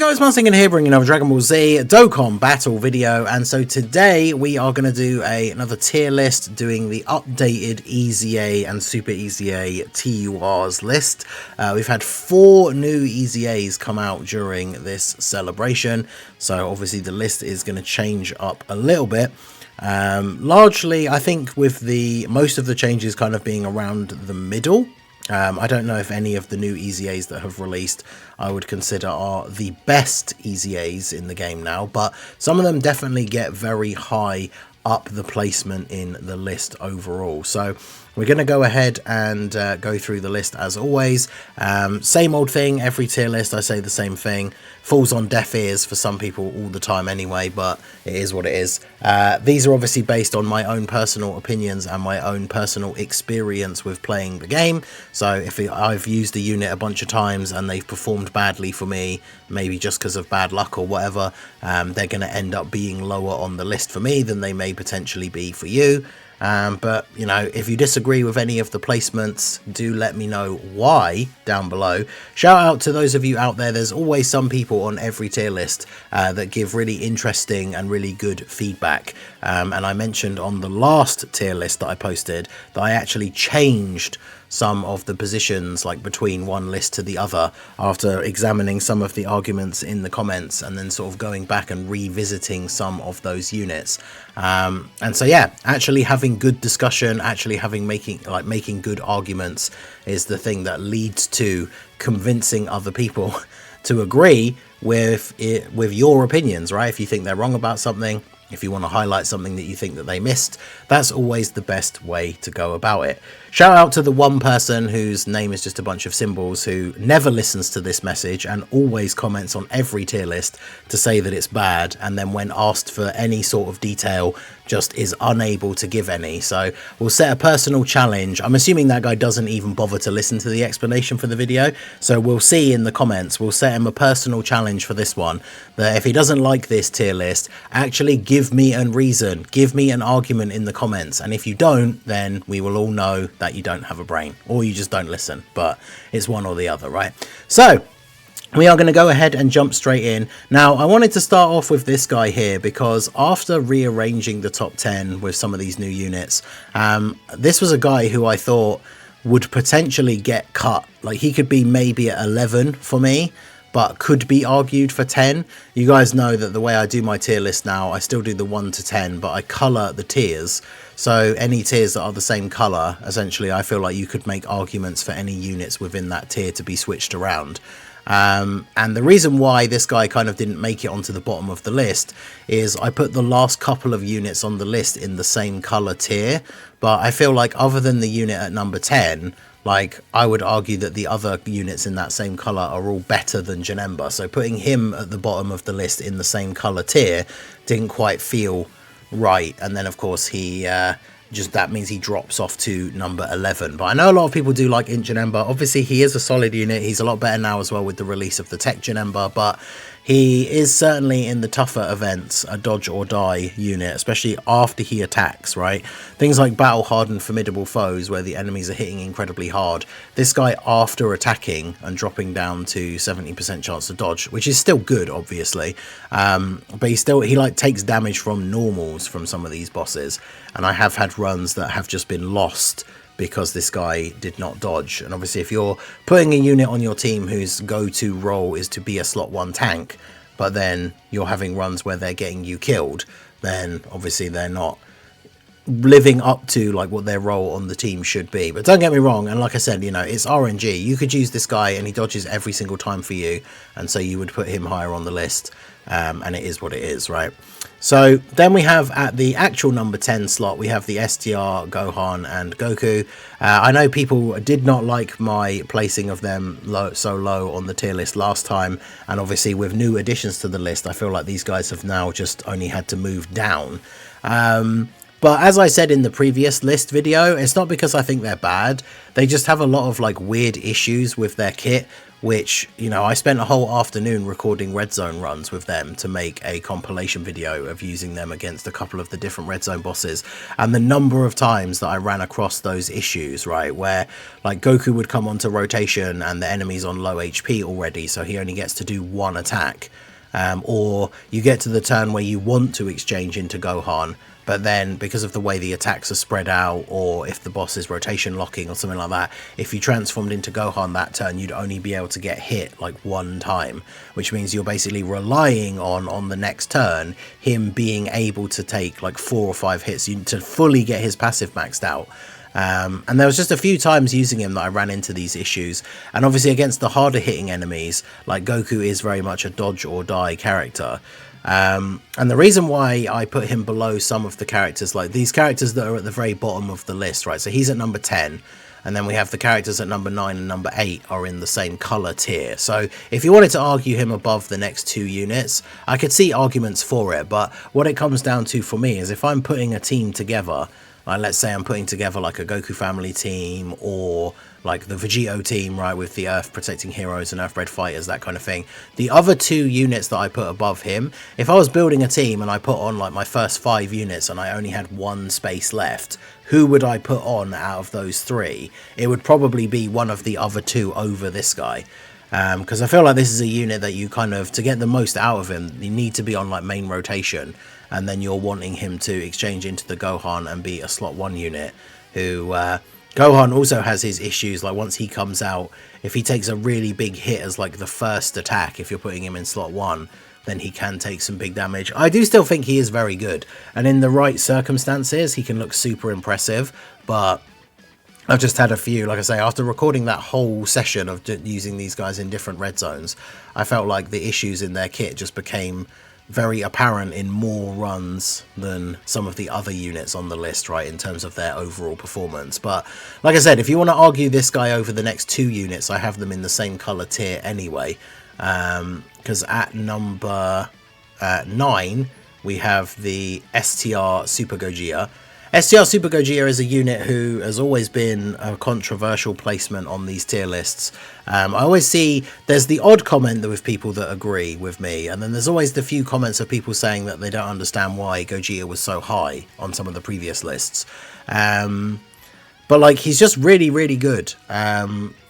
guys, Martin here, bringing another Dragon Ball Z Dokkan battle video, and so today we are going to do another tier list, doing the updated EZA and Super EZA TURs list. We've had 4 new EZAs come out during this celebration, so obviously the list is going to change up a little bit. Largely, I think with most of the changes kind of being around the middle. I don't know if any of the new EZAs that have released I would consider are the best EZAs in the game now, but some of them definitely get very high up the placement in the list overall. So we're going to go ahead and go through the list as always. Same old thing, every tier list I say the same thing. Falls on deaf ears for some people all the time anyway, but it is what it is. These are obviously based on my own personal opinions and my own personal experience with playing the game. So if I've used a unit a bunch of times and they've performed badly for me, maybe just because of bad luck or whatever, they're going to end up being lower on the list for me than they may potentially be for you. But, you know, if you disagree with any of the placements, do let me know why down below. Shout out to those of you out there. There's always some people on every tier list that give really interesting and really good feedback. And I mentioned on the last tier list that I posted that I actually changed some of the positions, like between one list to the other, after examining some of the arguments in the comments and then sort of going back and revisiting some of those units. And so yeah, actually having good discussion, actually making good arguments is the thing that leads to convincing other people to agree with your opinions, right? If you think they're wrong about something, if you want to highlight something that you think that they missed, that's always the best way to go about it. Shout out to the one person whose name is just a bunch of symbols who never listens to this message and always comments on every tier list to say that it's bad, and then when asked for any sort of detail just is unable to give any. So we'll set a personal challenge. I'm assuming that guy doesn't even bother to listen to the explanation for the video, so we'll see in the comments. We'll set him a personal challenge for this one, that if he doesn't like this tier list, actually give me a reason, give me an argument in the comments, and if you don't, then we will all know that you don't have a brain, or you just don't listen, but it's one or the other, right? So we are going to go ahead and jump straight in. Now, I wanted to start off with this guy here because after rearranging the top 10 with some of these new units, this was a guy who I thought would potentially get cut. Like, he could be maybe at 11 for me, but could be argued for 10. You guys know that the way I do my tier list now, I still do the 1 to 10, but I colour the tiers. So any tiers that are the same colour, essentially, I feel like you could make arguments for any units within that tier to be switched around. And the reason why this guy kind of didn't make it onto the bottom of the list is I put the last couple of units on the list in the same colour tier, but I feel like other than the unit at number 10, like, I would argue that the other units in that same colour are all better than Janemba. So putting him at the bottom of the list in the same colour tier didn't quite feel right. And then, of course, that means he drops off to number 11. But I know a lot of people do like Int Janemba. Obviously, he is a solid unit. He's a lot better now as well with the release of the Tech Janemba, but he is certainly in the tougher events a dodge or die unit, especially after he attacks, right? Things like battle hardened formidable foes where the enemies are hitting incredibly hard. This guy, after attacking and dropping down to 70% chance to dodge, which is still good, obviously, but he like takes damage from normals from some of these bosses, and I have had runs that have just been lost because this guy did not dodge. And obviously, if you're putting a unit on your team whose go-to role is to be a slot 1 tank, but then you're having runs where they're getting you killed, then obviously they're not living up to like what their role on the team should be. But don't get me wrong, and like I said, you know, it's RNG. You could use this guy and he dodges every single time for you, and so you would put him higher on the list, and it is what it is, right? So then we have at the actual number 10 slot, we have the STR, Gohan and Goku. I know people did not like my placing of them so low on the tier list last time, and obviously with new additions to the list, I feel like these guys have now just only had to move down. But as I said in the previous list video, it's not because I think they're bad. They just have a lot of like weird issues with their kit which, you know, I spent a whole afternoon recording red zone runs with them to make a compilation video of using them against a couple of the different red zone bosses. And the number of times that I ran across those issues, right, where like Goku would come onto rotation and the enemy's on low HP already, so he only gets to do one attack. Or you get to the turn where you want to exchange into Gohan, but then because of the way the attacks are spread out, or if the boss is rotation locking or something like that, if you transformed into Gohan that turn, you'd only be able to get hit like one time, which means you're basically relying on the next turn him being able to take like 4 or 5 hits to fully get his passive maxed out. And there was just a few times using him that I ran into these issues, and obviously against the harder hitting enemies, like Goku is very much a dodge or die character. And the reason why I put him below some of the characters, like these characters that are at the very bottom of the list, right? So he's at number 10, and then we have the characters at number 9 and number 8 are in the same colour tier. So if you wanted to argue him above the next 2 units, I could see arguments for it, but what it comes down to for me is if I'm putting a team together, like let's say I'm putting together like a Goku family team, or like the Vegito team, right, with the Earth protecting heroes and Earthbred fighters, that kind of thing. The other 2 units that I put above him, if I was building a team and I put on like my first 5 units and I only had 1 space left, who would I put on out of those 3? It would probably be one of the other 2 over this guy. Because I feel like this is a unit that you kind of, to get the most out of him, you need to be on like main rotation, and then you're wanting him to exchange into the Gohan and be a slot 1 unit, who Gohan also has his issues. Like once he comes out, if he takes a really big hit as like the first attack, if you're putting him in slot 1, then he can take some big damage. I do still think he is very good, and in the right circumstances he can look super impressive, but I've just had a few, like I say, after recording that whole session of using these guys in different red zones, I felt like the issues in their kit just became very apparent in more runs than some of the other units on the list, right, in terms of their overall performance. But like I said, if you want to argue this guy over the next 2 units, I have them in the same colour tier anyway, because at number 9 we have the STR Super Gogeta. STR Super Gogeta is a unit who has always been a controversial placement on these tier lists. I always see there's the odd comment with people that agree with me, and then there's always the few comments of people saying that they don't understand why Gogeta was so high on some of the previous lists. But like, he's just really, really good.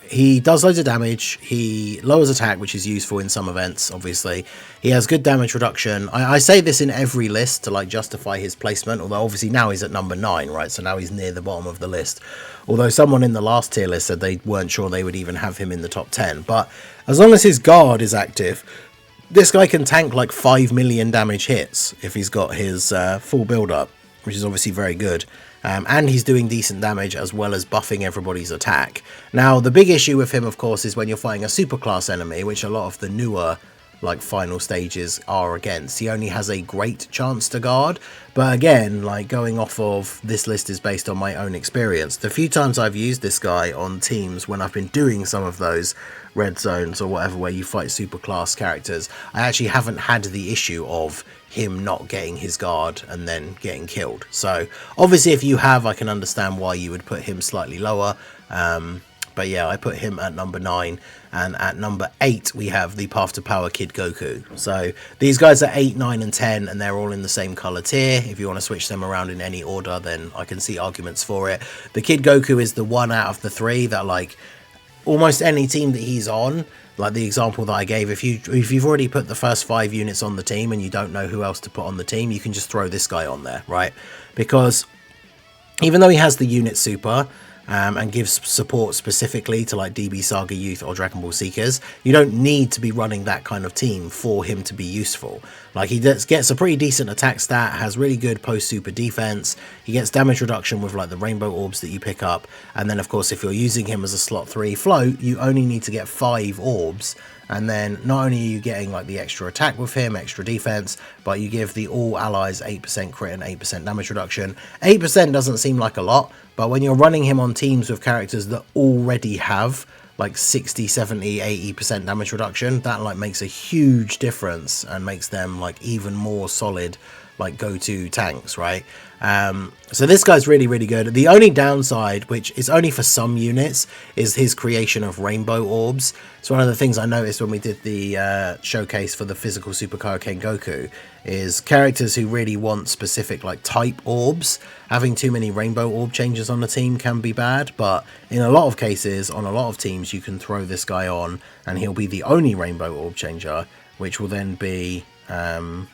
He does loads of damage, he lowers attack, which is useful in some events, obviously. He has good damage reduction. I say this in every list to like justify his placement, although obviously now he's at number 9, right? So now he's near the bottom of the list. Although someone in the last tier list said they weren't sure they would even have him in the top 10. But as long as his guard is active, this guy can tank like 5 million damage hits if he's got his full build up, which is obviously very good. And he's doing decent damage as well as buffing everybody's attack. Now, the big issue with him, of course, is when you're fighting a superclass enemy, which a lot of the newer like final stages are against. He only has a great chance to guard, but again, like going off of this list is based on my own experience. The few times I've used this guy on teams when I've been doing some of those red zones or whatever where you fight superclass characters, I actually haven't had the issue of him not getting his guard and then getting killed. So obviously if you have, I can understand why you would put him slightly lower. But yeah, I put him at number 9, and at number 8 we have the Path to Power Kid Goku. So these guys are 8, 9 and 10, and they're all in the same colour tier. If you want to switch them around in any order, then I can see arguments for it. The Kid Goku is the one out of the 3 that like almost any team that he's on, like the example that I gave, if you've already put the first 5 units on the team and you don't know who else to put on the team, you can just throw this guy on there, right? Because even though he has the unit super, and gives support specifically to like DB Saga Youth or Dragon Ball Seekers, you don't need to be running that kind of team for him to be useful. Like he gets a pretty decent attack stat, has really good post super defense, he gets damage reduction with like the rainbow orbs that you pick up, and then of course if you're using him as a slot 3 float, you only need to get 5 orbs, and then not only are you getting like the extra attack with him, extra defense, but you give the all allies 8% crit and 8% damage reduction. 8% doesn't seem like a lot, but when you're running him on teams with characters that already have like 60, 70, 80% damage reduction, that like makes a huge difference and makes them like even more solid like go-to tanks, right? So this guy's really, really good. The only downside, which is only for some units, is his creation of rainbow orbs. It's one of the things I noticed when we did the showcase for the physical Super Kaioken Goku, is characters who really want specific like type orbs. Having too many rainbow orb changes on the team can be bad, but in a lot of cases, on a lot of teams, you can throw this guy on and he'll be the only rainbow orb changer, which will then be very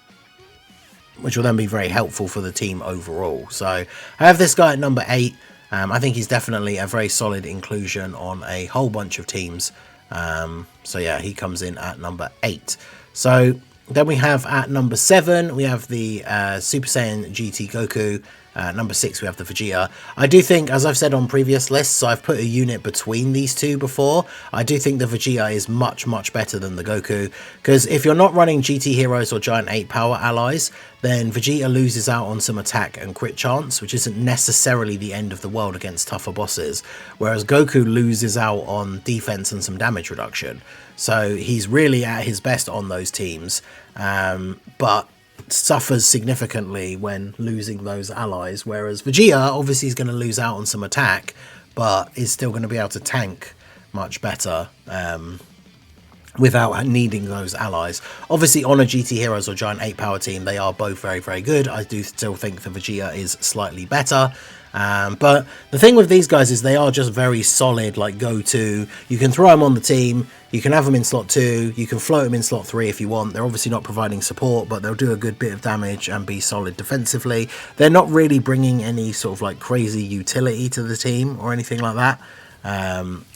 helpful for the team overall. So I have this guy at number 8. I think he's definitely a very solid inclusion on a whole bunch of teams. So yeah, he comes in at number 8. So then we have at number 7, we have the Super Saiyan GT Goku. Number 6, we have the Vegeta. I do think, as I've said on previous lists, I've put a unit between these two before. I do think the Vegeta is much, much better than the Goku, because if you're not running GT Heroes or Giant 8 Power allies, then Vegeta loses out on some attack and crit chance, which isn't necessarily the end of the world against tougher bosses, whereas Goku loses out on defense and some damage reduction. So he's really at his best on those teams, but suffers significantly when losing those allies, whereas Vegeta obviously is going to lose out on some attack, but is still going to be able to tank much better without needing those allies. Obviously on a GT Heroes or Giant 8 Power team, they are both very, very good. I do still think the Vegeta is slightly better. But the thing with these guys is they are just very solid, like go-to. You can throw them on the team, you can have them in slot 2, you can float them in slot 3 if you want. They're obviously not providing support, but they'll do a good bit of damage and be solid defensively. They're not really bringing any sort of like crazy utility to the team or anything like that.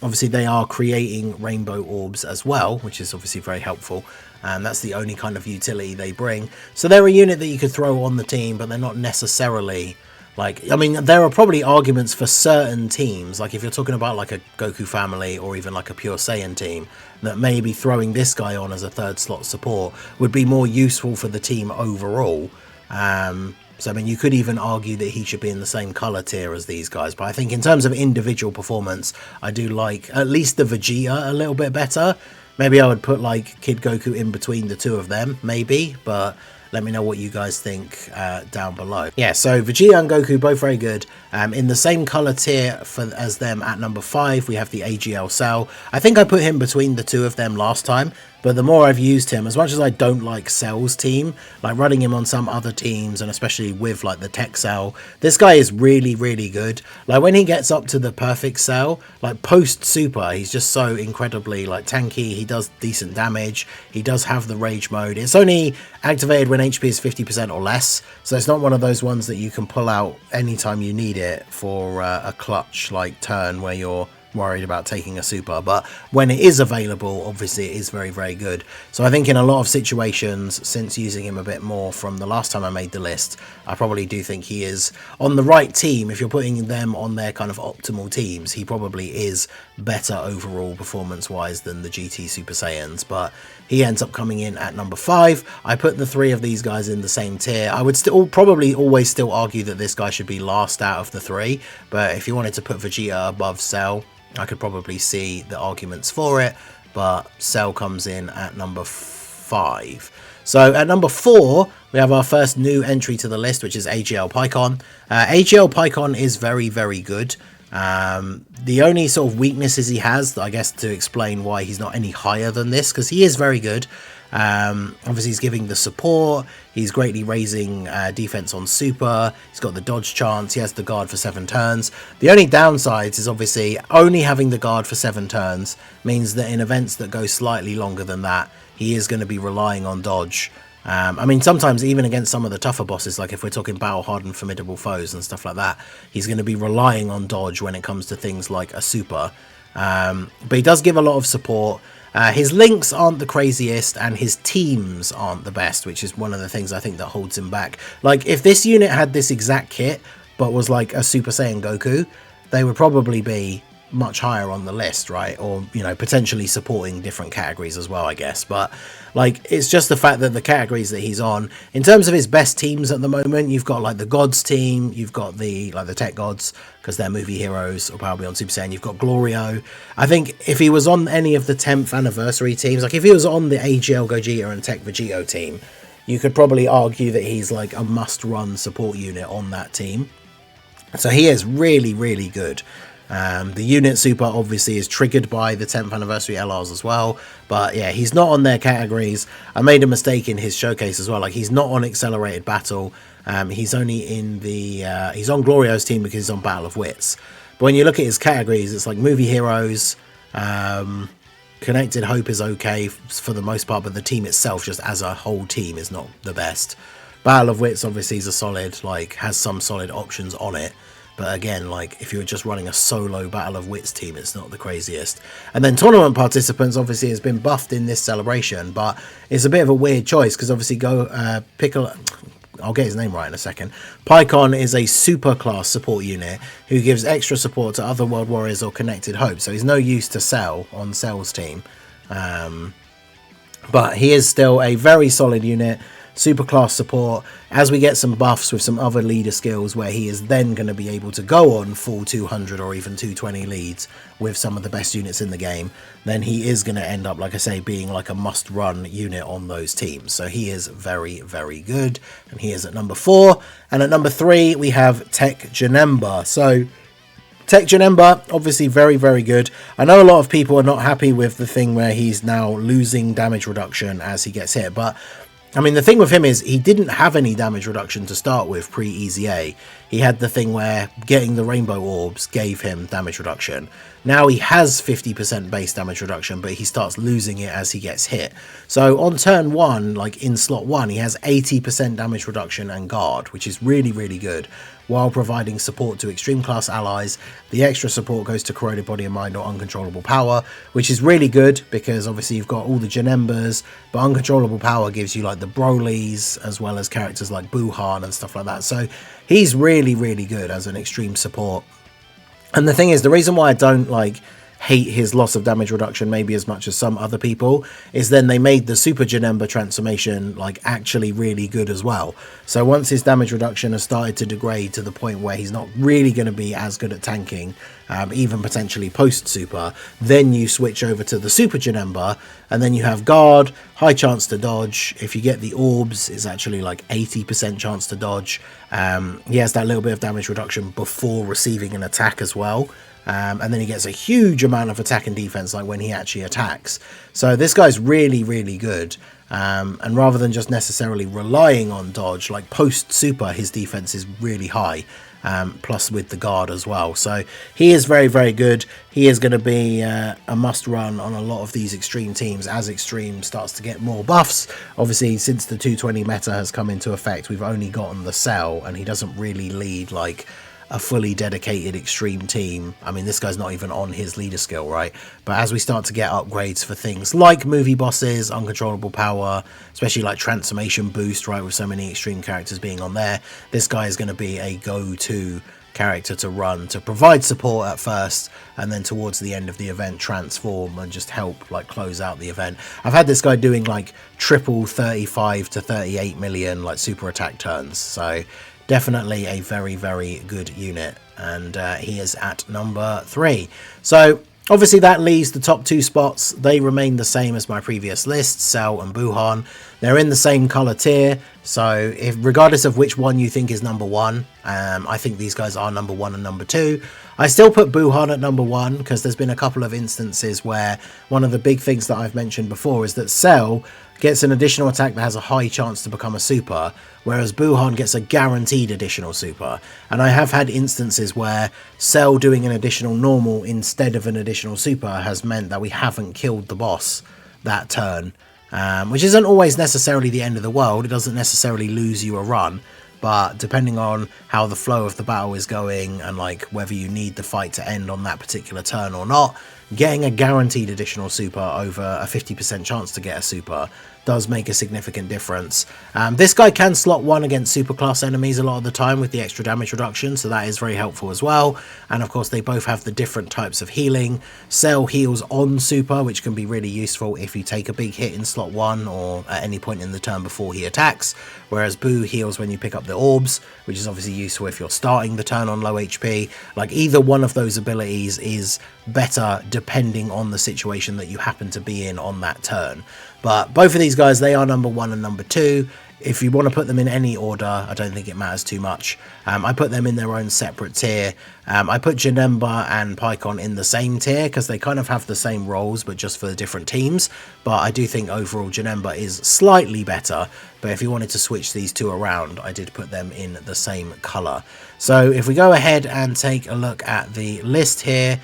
Obviously they are creating rainbow orbs as well, which is obviously very helpful. That's the only kind of utility they bring. So they're a unit that you could throw on the team, but they're not necessarily like, I mean, there are probably arguments for certain teams, like if you're talking about like a Goku family or even like a Pure Saiyan team, that maybe throwing this guy on as a 3rd slot support would be more useful for the team overall. So, I mean, you could even argue that he should be in the same colour tier as these guys. But I think in terms of individual performance, I do like at least the Vegeta a little bit better. Maybe I would put like Kid Goku in between the two of them, maybe. But let me know what you guys think down below. Yeah, so Vegeta and Goku, both very good. In the same colour tier as them at number 5, we have the AGL Cell. I think I put him between the two of them last time. But the more I've used him, as much as I don't like Cell's team, like running him on some other teams, and especially with like the Tech Cell, this guy is really, really good. Like when he gets up to the perfect Cell, like post Super, he's just so incredibly like tanky. He does decent damage. He does have the Rage mode. It's only activated when HP is 50% or less, so it's not one of those ones that you can pull out anytime you need it for a clutch like turn where you're worried about taking a super. But when it is available, obviously it is very, very good. So I think in a lot of situations, since using him a bit more from the last time I made the list, I probably do think he is on the right team. If you're putting them on their kind of optimal teams, he probably is better overall performance wise than the GT Super Saiyans, but he ends up coming in at number 5. I put the 3 of these guys in the same tier. I would still probably always still argue that this guy should be last out of the 3, but if you wanted to put Vegeta above Cell, I could probably see the arguments for it, but Cell comes in at number 5. So at number 4, we have our first new entry to the list, which is AGL Paikuhan. AGL Paikuhan is very, very good. The only sort of weaknesses he has, I guess, to explain why he's not any higher than this, because he is very good. Obviously he's giving the support, he's greatly raising defense on super, he's got the dodge chance, he has the guard for 7 turns. The only downsides is obviously only having the guard for 7 turns means that in events that go slightly longer than that, he is going to be relying on dodge. I mean, sometimes even against some of the tougher bosses, like if we're talking battle hardened formidable foes and stuff like that, he's going to be relying on dodge when it comes to things like a super. But he does give a lot of support. His links aren't the craziest and his teams aren't the best, which is one of the things I think that holds him back. Like if this unit had this exact kit but was like a Super Saiyan Goku, they would probably be much higher on the list, right? Or, you know, potentially supporting different categories as well, I guess. But like it's just the fact that the categories that he's on, in terms of his best teams at the moment, you've got like the Gods team, you've got the Tech Gods because they're movie heroes, or probably on Super Saiyan, you've got Glorio. I think if he was on any of the 10th anniversary teams, like if he was on the AGL Gogeta and Tech Vegito team, you could probably argue that he's like a must-run support unit on that team. So he is really, really good. The unit super obviously is triggered by the 10th anniversary LRs as well, but yeah, he's not on their categories. I made a mistake in his showcase as well. Like, he's not on accelerated battle. He's only in the he's on Glorio's team because he's on Battle of Wits. But when you look at his categories, it's like movie heroes. Connected Hope is okay for the most part, but the team itself, just as a whole team, is not the best. Battle of Wits obviously is a solid, like, has some solid options on it. But again, like, if you were just running a solo Battle of Wits team, it's not the craziest. And then tournament participants obviously has been buffed in this celebration, but it's a bit of a weird choice because obviously I'll get his name right in a second. Paikuhan is a super class support unit who gives extra support to other World Warriors or Connected Hope. So he's no use to Cell on Cell's team. But he is still a very solid unit. Super class support. As we get some buffs with some other leader skills where he is then going to be able to go on full 200 or even 220 leads with some of the best units in the game, then he is going to end up, like I say, being like a must run unit on those teams. So he is very, very good, and he is at number 4. And at number 3 we have Tech Janemba. So Tech Janemba, obviously very, very good. I know a lot of people are not happy with the thing where he's now losing damage reduction as he gets hit, but I mean, the thing with him is he didn't have any damage reduction to start with pre-EZA. He had the thing where getting the rainbow orbs gave him damage reduction. Now he has 50% base damage reduction, but he starts losing it as he gets hit. So on turn 1, like in slot 1, he has 80% damage reduction and guard, which is really, really good, while providing support to extreme class allies. The extra support goes to Corroded Body and Mind or Uncontrollable Power, which is really good because obviously you've got all the Janembas, but Uncontrollable Power gives you like the Brolys as well as characters like Buuhan and stuff like that. So he's really, really good as an extreme support. And the thing is, the reason why I don't like hate his loss of damage reduction maybe as much as some other people is then they made the Super Janemba transformation like actually really good as well. So once his damage reduction has started to degrade to the point where he's not really going to be as good at tanking, even potentially post super, then you switch over to the Super Janemba, and then you have guard, high chance to dodge. If you get the orbs, it's actually like 80% chance to dodge. He has that little bit of damage reduction before receiving an attack as well. And then he gets a huge amount of attack and defense like when he actually attacks. So this guy's really, really good. And rather than just necessarily relying on dodge, like post super, his defense is really high. Plus with the guard as well. So he is very, very good. He is going to be a must run on a lot of these extreme teams as extreme starts to get more buffs. Obviously, since the 220 meta has come into effect, we've only gotten the Cell, and he doesn't really lead like a fully dedicated extreme team. I mean, this guy's not even on his leader skill, right? But as we start to get upgrades for things like movie bosses, Uncontrollable Power, especially like transformation boost, right, with so many extreme characters being on there, this guy is going to be a go-to character to run to provide support at first, and then towards the end of the event transform and just help like close out the event. I've had this guy doing like triple 35 to 38 million like super attack turns, so definitely a very, very good unit, and he is at number 3. So obviously that leaves the top 2 spots. They remain the same as my previous list, Cell and Buuhan. They're in the same color tier, so if regardless of which one you think is number 1, I think these guys are number 1 and number 2. I still put Buuhan at number 1 because there's been a couple of instances where one of the big things that I've mentioned before is that Cell gets an additional attack that has a high chance to become a super, whereas Buuhan gets a guaranteed additional super. And I have had instances where Cell doing an additional normal instead of an additional super has meant that we haven't killed the boss that turn, which isn't always necessarily the end of the world. It doesn't necessarily lose you a run, but depending on how the flow of the battle is going and like whether you need the fight to end on that particular turn or not, getting a guaranteed additional super over a 50% chance to get a super does make a significant difference. This guy can slot 1 against super class enemies a lot of the time with the extra damage reduction, so that is very helpful as well. And of course they both have the different types of healing. Cell heals on super, which can be really useful if you take a big hit in slot 1 or at any point in the turn before he attacks, whereas Boo heals when you pick up the orbs, which is obviously useful if you're starting the turn on low HP. Like either one of those abilities is better depending on the situation that you happen to be in on that turn. But both of these guys, they are number 1 and number 2. if you want to put them in any order, I don't think it matters too much. I put them in their own separate tier. I put Janemba and Paikuhan in the same tier because they kind of have the same roles, but just for the different teams. But I do think overall Janemba is slightly better. But if you wanted to switch these two around, I did put them in the same color. So if we go ahead and take a look at the list here,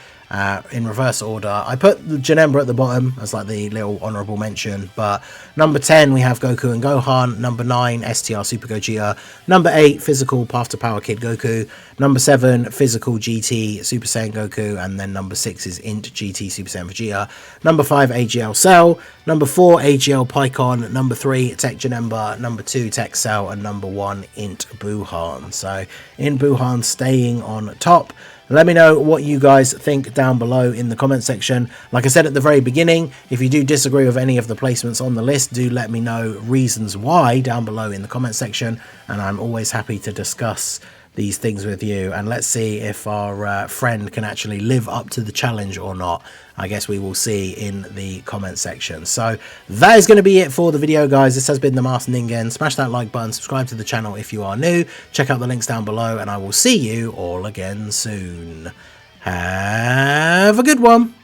in reverse order, I put Janemba at the bottom as like the little honorable mention, but number 10 we have Goku and Gohan, number 9 STR Super Gogeta, number 8 Physical Path to Power Kid Goku, number 7 Physical GT Super Saiyan Goku, and then number 6 is Int GT Super Saiyan Vegeta, number 5 AGL Cell, number 4 AGL Paikuhan, number 3 Tech Janemba, number 2 Tech Cell, and number 1 Int Buuhan. So in Buuhan staying on top. Let me know what you guys think down below in the comment section. Like I said at the very beginning, if you do disagree with any of the placements on the list, do let me know reasons why down below in the comment section, and I'm always happy to discuss these things with you, and let's see if our friend can actually live up to the challenge or not. I guess we will see in the comment section. So that is going to be it for the video, guys. This has been the Master Ningen. Smash that like button, subscribe to the channel if you are new, check out the links down below, and I will see you all again soon. Have a good one.